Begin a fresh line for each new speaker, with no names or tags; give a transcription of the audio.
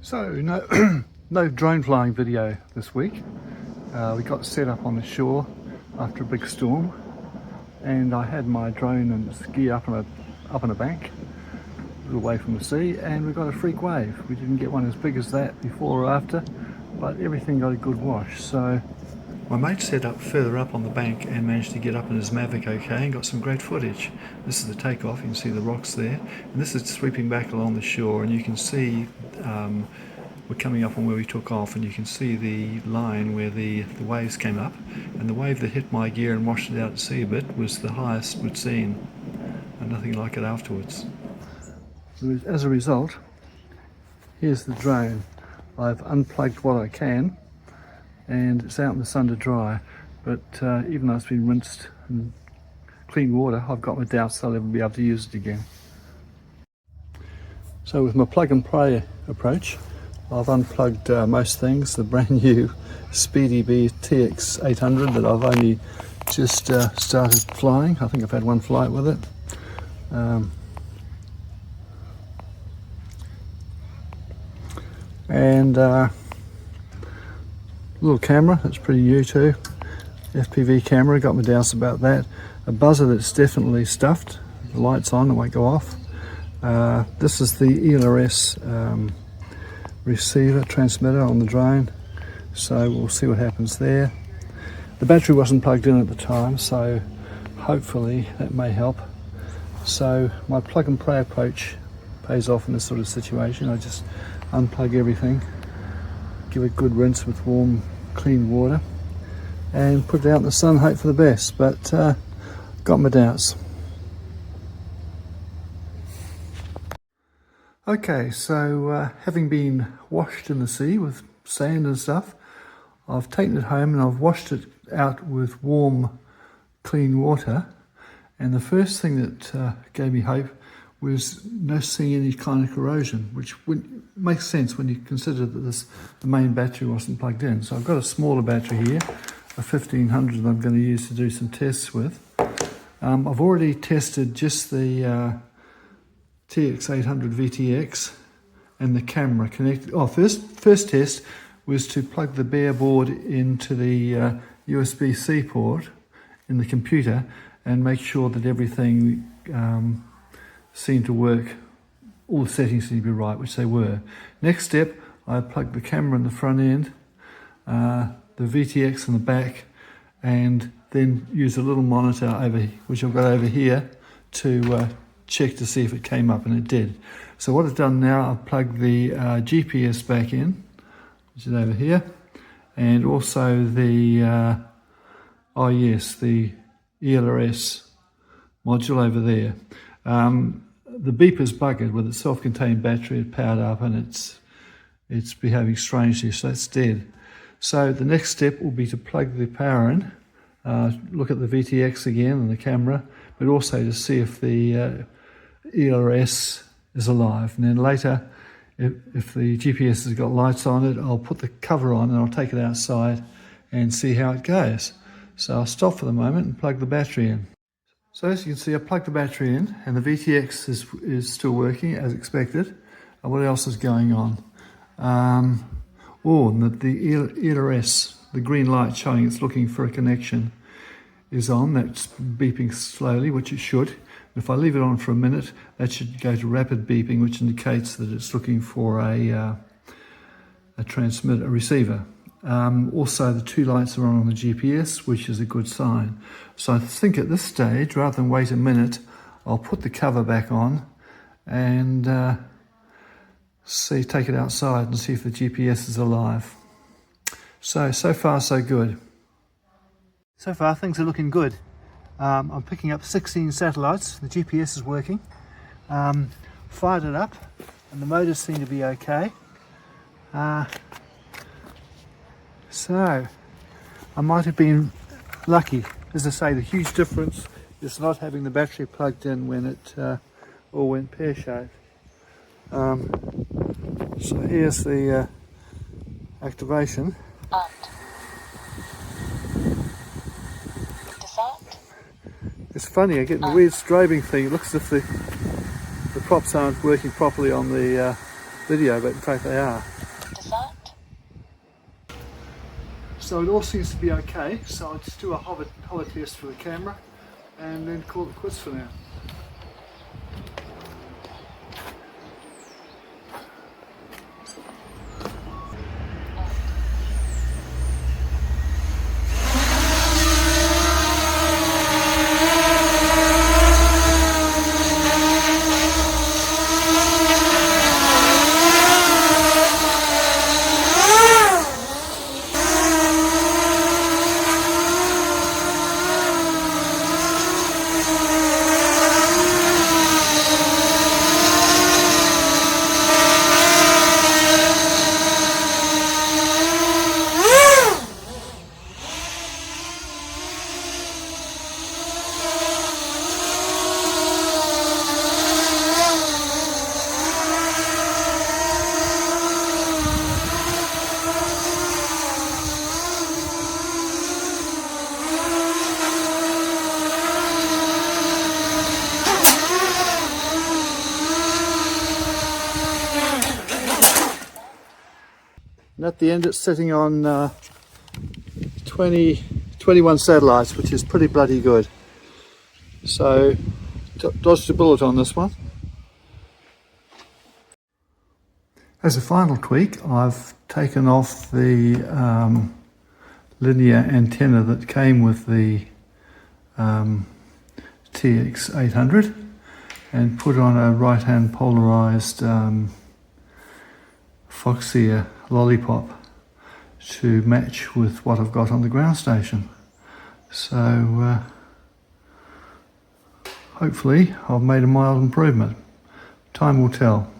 So no drone flying video this week. We got set up on the shore after a big storm, and I had my drone and ski up on a bank, a little away from the sea, and we got a freak wave. We didn't get one as big as that before or after, but everything got a good wash. So my mate set up further up on the bank and managed to get up in his Mavic okay and got some great footage. This is the takeoff. You can see the rocks there, and this is sweeping back along the shore, and you can see we're coming up on where we took off, and you can see the line where the waves came up, and the wave that hit my gear and washed it out to sea a bit was the highest we'd seen, and nothing like it afterwards. As a result, here's the drone. I've unplugged what I can, and it's out in the sun to dry, but even though it's been rinsed in clean water, I've got my doubts I'll ever be able to use it again. So with my plug and play approach, I've unplugged most things. The brand new SpeedyBee TX800 that I've only just started flying. I think I've had one flight with it. And little camera that's pretty new too, FPV camera, got my doubts about that. A buzzer that's definitely stuffed, the light's on, it won't go off. This is the ELRS receiver transmitter on the drone, so we'll see what happens there. The battery wasn't plugged in at the time, so hopefully that may help. So my plug and play approach pays off in this sort of situation. I just unplug everything, give it a good rinse with warm clean water, and put it out in the sun, hope for the best, but got my doubts. Okay, so having been washed in the sea with sand and stuff, I've taken it home and I've washed it out with warm clean water, and the first thing that gave me hope was not seeing any kind of corrosion, which makes sense when you consider that the main battery wasn't plugged in. So I've got a smaller battery here, a 1500 that I'm going to use to do some tests with. I've already tested just the TX800 VTX and the camera connected. First test was to plug the bare board into the USB-C port in the computer and make sure that everything seemed to work, all the settings seemed to be right, which they were. Next step, I plugged the camera in the front end, the VTX in the back, and then used a little monitor which I've got over here to check to see if it came up, and it did. So what I've done now, I've plugged the GPS back in, which is over here, and also the the ELRS module over there. The beeper's buggered with its self-contained battery. It powered up and it's behaving strangely, so that's dead. So the next step will be to plug the power in, look at the VTX again and the camera, but also to see if the ELRS is alive. And then later, if the GPS has got lights on it, I'll put the cover on and I'll take it outside and see how it goes. So I'll stop for the moment and plug the battery in. So as you can see, I plugged the battery in and the VTX is still working as expected. And what else is going on? And the ELRS, the green light showing it's looking for a connection, is on. That's beeping slowly, which it should. If I leave it on for a minute, that should go to rapid beeping, which indicates that it's looking for a receiver. Also, the two lights are on the GPS, which is a good sign. So I think at this stage, rather than wait a minute, I'll put the cover back on and take it outside and see if the GPS is alive. So far so good. So far things are looking good. I'm picking up 16 satellites, the GPS is working. Fired it up and the motors seem to be okay. So I might have been lucky. As I say, the huge difference is not having the battery plugged in when it all went pear-shaped. So here's the activation. It's funny, I get a weird strobing thing. It looks as if the props aren't working properly on the video, but in fact they are.
Designed.
So it all seems to be okay, so I'll just do a hover test for the camera and then call it quits for now. And at the end it's sitting on 21 satellites, which is pretty bloody good. So dodged a bullet on this one. As a final tweak, I've taken off the linear antenna that came with the TX800 and put on a right-hand polarized Foxeer Lollipop to match with what I've got on the ground station. So hopefully I've made a mild improvement. Time will tell.